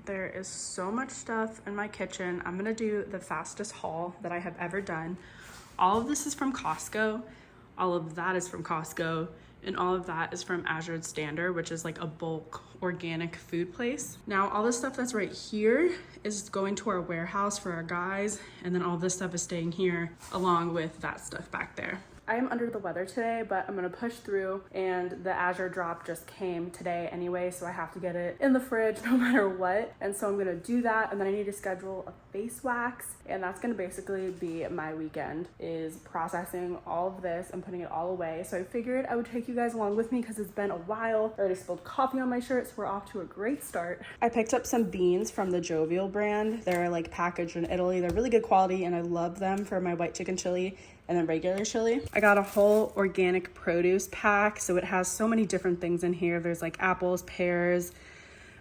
There is so much stuff in my kitchen. I'm gonna do the fastest haul that I have ever done. All of this is from Costco. All of that is from Costco. And all of that is from Azure Standard, which is like a bulk organic food place. Now, all the stuff that's right here is going to our warehouse for our guys. And then all this stuff is staying here along with that stuff back there. I am under the weather today, but I'm gonna push through, and the Azure drop just came today anyway, so I have to get it in the fridge no matter what. And so I'm gonna do that, and then I need to schedule a face wax, and that's gonna basically be my weekend, is processing all of this and putting it all away. So I figured I would take you guys along with me because it's been a while. I already spilled coffee on my shirt, so we're off to a great start. I picked up some beans from the Jovial brand. They're like packaged in Italy. They're really good quality, and I love them for my white chicken chili and then regular chili. I got a whole organic produce pack, so it has so many different things in here. There's like apples, pears,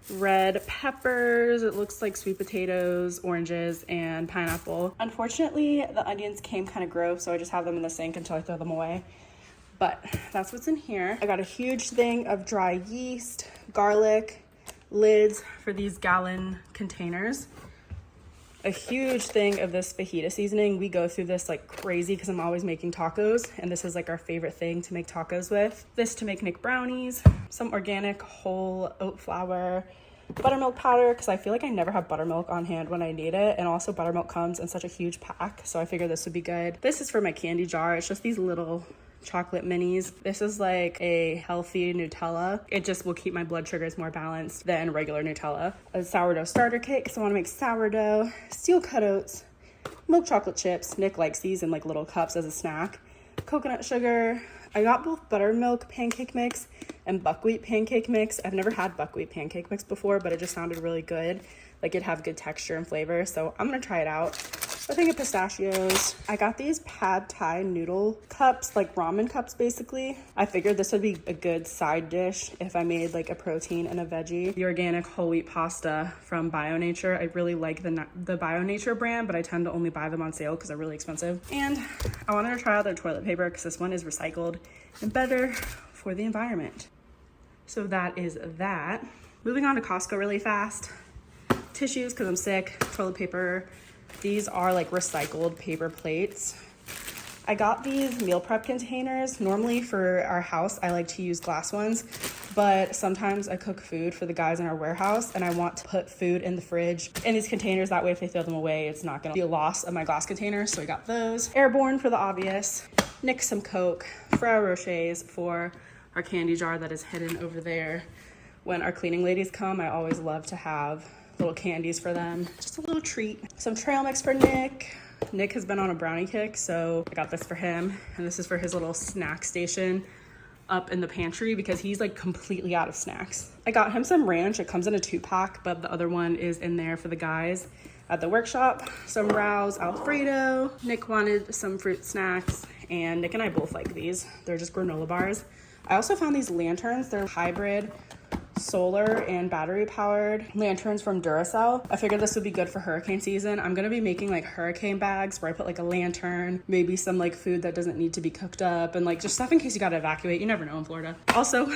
red peppers, it looks like sweet potatoes, oranges, and pineapple. Unfortunately, the onions came kind of gross, so I just have them in the sink until I throw them away. But that's what's in here. I got a huge thing of dry yeast, garlic, lids for these gallon containers. A huge thing of this fajita seasoning. We go through this like crazy because I'm always making tacos, and this is like our favorite thing to make tacos with. This to make Nick brownies, some organic whole oat flour, buttermilk powder because I feel like I never have buttermilk on hand when I need it, and also buttermilk comes in such a huge pack, so I figured this would be good. This is for my candy jar. It's just these little chocolate minis. This is like a healthy Nutella. It just will keep my blood sugars more balanced than regular Nutella. A sourdough starter kit because I want to make sourdough, steel cut oats, milk chocolate chips. Nick likes these in like little cups as a snack. Coconut sugar. I got both buttermilk pancake mix and buckwheat pancake mix. I've never had buckwheat pancake mix before, but it just sounded really good. Like it'd have good texture and flavor, so I'm gonna try it out. I think of pistachios. I got these pad thai noodle cups, like ramen cups basically. I figured this would be a good side dish if I made like a protein and a veggie. The organic whole wheat pasta from Bio Nature. I really like the Bio Nature brand, but I tend to only buy them on sale because they're really expensive. And I wanted to try out their toilet paper because this one is recycled and better for the environment. So that is that. Moving on to Costco really fast. Tissues because I'm sick, toilet paper. These are like recycled paper plates. I got these meal prep containers. Normally for our house, I like to use glass ones, but sometimes I cook food for the guys in our warehouse and I want to put food in the fridge in these containers. That way if they throw them away, it's not gonna be a loss of my glass containers. So I got those. Airborne for the obvious. Nick some Coke. Ferrero Rochers for our candy jar that is hidden over there. When our cleaning ladies come, I always love to have little candies for them. Just a little treat. Some trail mix for Nick. Nick has been on a brownie kick, so I got this for him. And this is for his little snack station up in the pantry because he's like completely out of snacks. I got him some ranch. It comes in a 2-pack, but the other one is in there for the guys at the workshop. Some Rao's Alfredo. Nick wanted some fruit snacks, and Nick and I both like these. They're just granola bars. I also found these lanterns. They're hybrid solar and battery powered lanterns from Duracell. I figured this would be good for hurricane season. I'm gonna be making like hurricane bags where I put like a lantern, maybe some like food that doesn't need to be cooked up, and like just stuff in case you gotta evacuate. You never know in Florida. Also,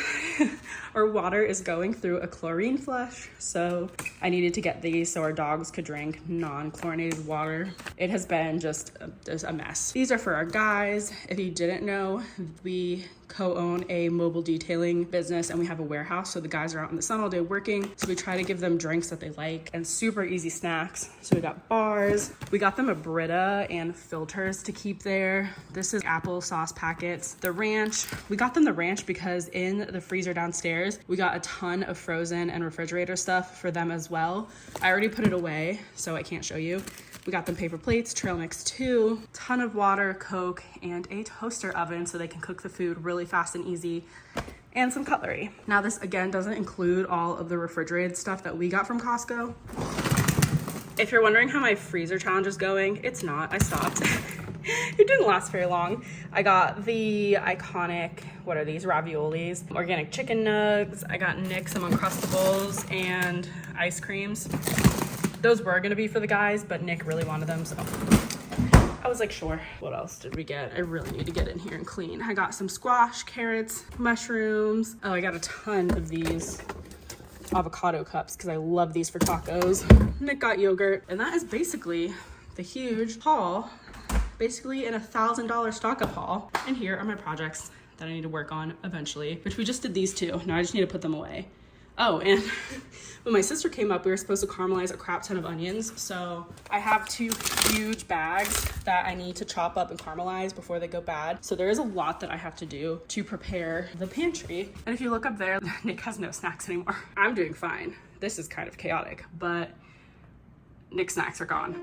our water is going through a chlorine flush, so I needed to get these so our dogs could drink non-chlorinated water. It has been just a mess. These are for our guys. If you didn't know, we co-own a mobile detailing business and we have a warehouse, so the guys are out in the sun all day working, so we try to give them drinks that they like and super easy snacks. So we got bars, we got them a Brita and filters to keep there. This is apple sauce packets. The ranch, we got them the ranch because in the freezer downstairs we got a ton of frozen and refrigerator stuff for them as well. I already put it away, so I can't show you. We got them paper plates, trail mix 2, ton of water, Coke, and a toaster oven so they can cook the food really fast and easy, and some cutlery. Now this again doesn't include all of the refrigerated stuff that we got from Costco. If you're wondering how my freezer challenge is going, it's not, I stopped. It didn't last very long. I got the iconic, what are these, raviolis, organic chicken nugs. I got Nick some Uncrustables and ice creams. Those were gonna be for the guys, but Nick really wanted them, so I was like, sure. What else did we get? I really need to get in here and clean. I got some squash, carrots, mushrooms. Oh, I got a ton of these avocado cups because I love these for tacos. Nick got yogurt, and that is basically the huge haul, basically an $1,000 stock up haul. And here are my projects that I need to work on eventually, which we just did these two. Now I just need to put them away. Oh, and when my sister came up, we were supposed to caramelize a crap ton of onions. So I have 2 huge bags that I need to chop up and caramelize before they go bad. So there is a lot that I have to do to prepare the pantry. And if you look up there, Nick has no snacks anymore. I'm doing fine. This is kind of chaotic, but Nick's snacks are gone.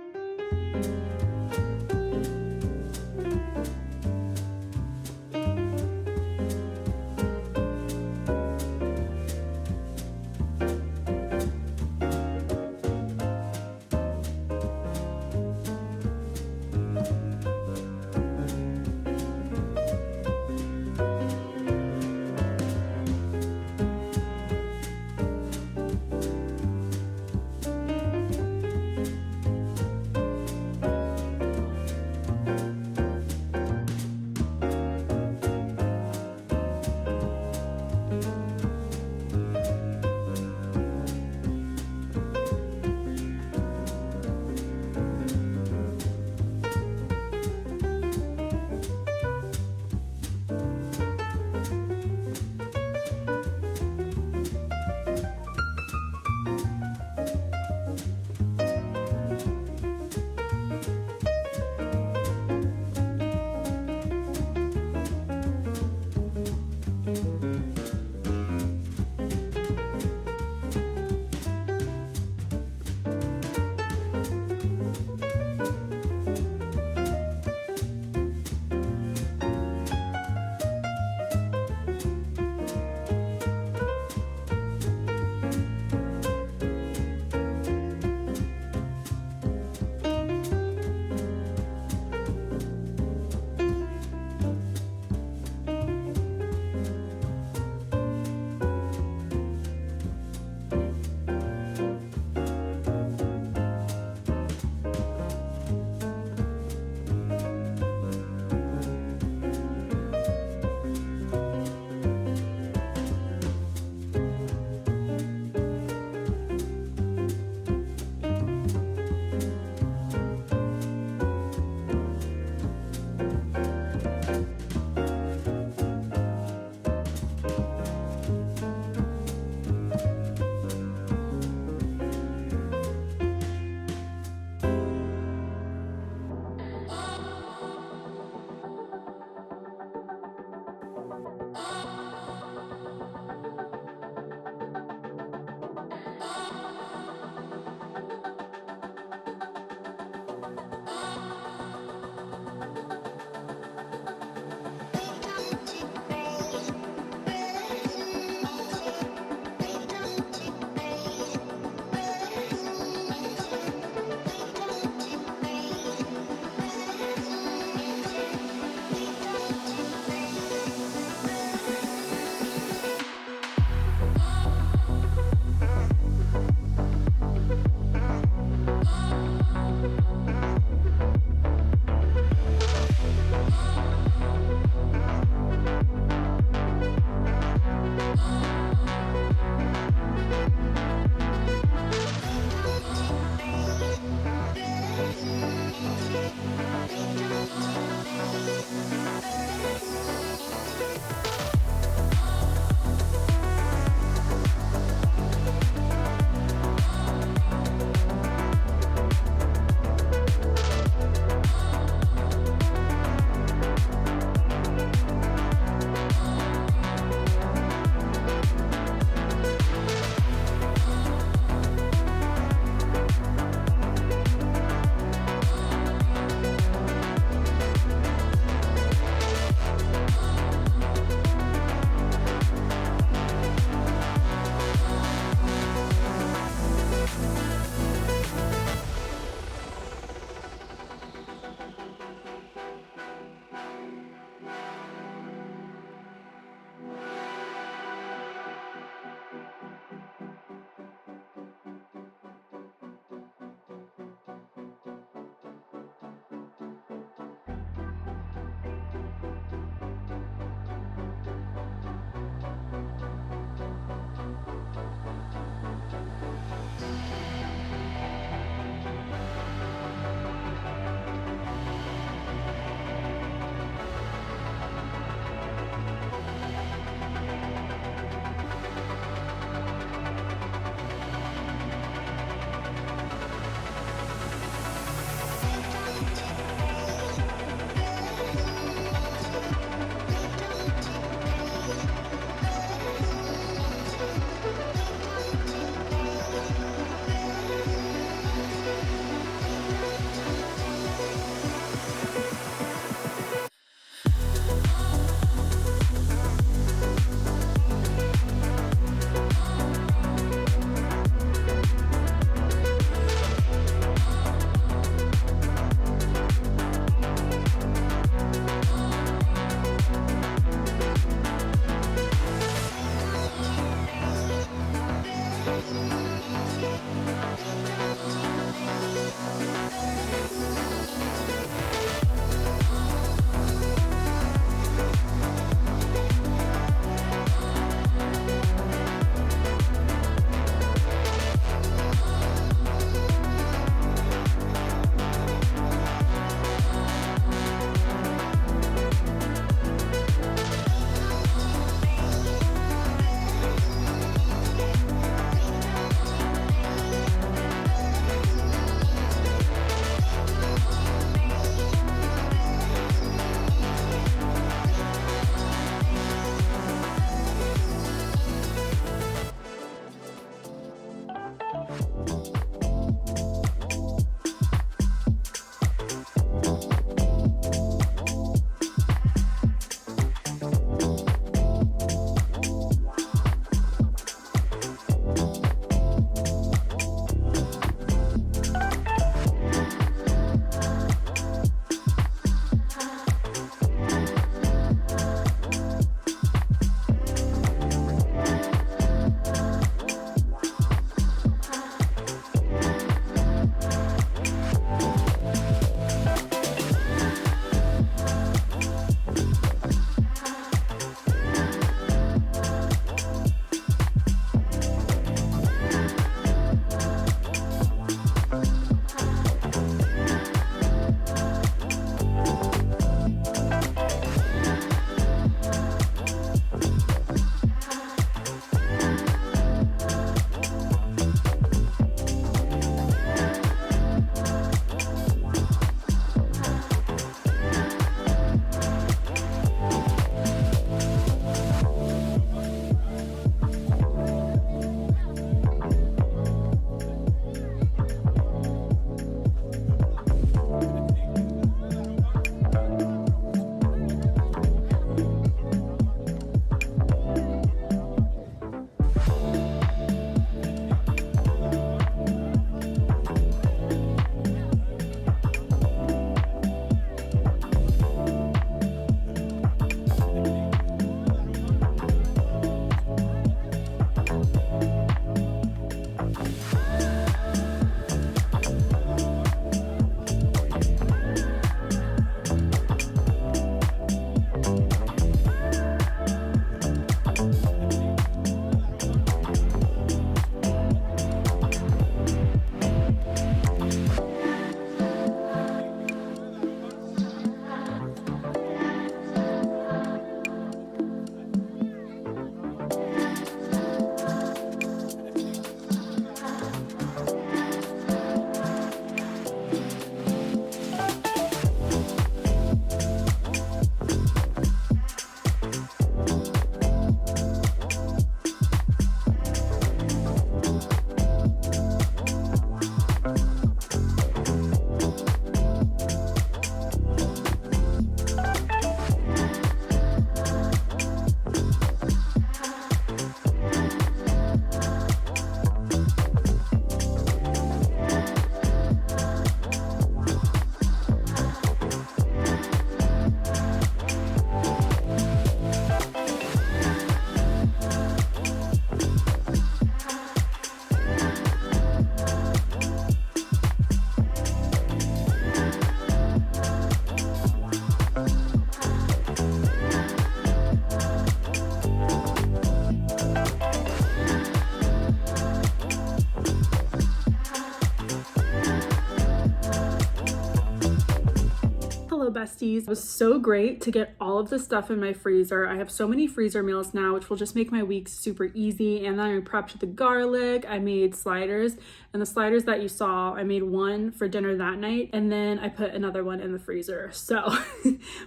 besties. It was so great to get all of the stuff in my freezer. I have so many freezer meals now, which will just make my weeks super easy. And then I prepped the garlic. I made sliders, and the sliders that you saw, I made one for dinner that night, and then I put another one in the freezer. So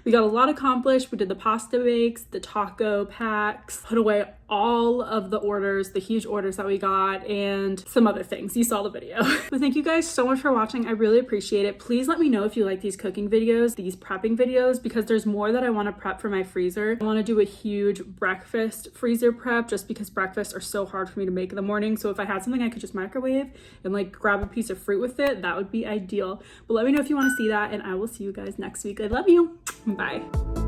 we got a lot accomplished. We did the pasta bakes, the taco packs, put away all of the orders, the huge orders that we got, and some other things. You saw the video. But thank you guys so much for watching. I really appreciate it. Please let me know if you like these cooking videos, these prepping videos, because there's more that I want to prep for my freezer. I want to do a huge breakfast freezer prep just because breakfasts are so hard for me to make in the morning. So if I had something I could just microwave and like grab a piece of fruit with it, that would be ideal. But let me know if you want to see that, and I will see you guys next week. I love you. Bye.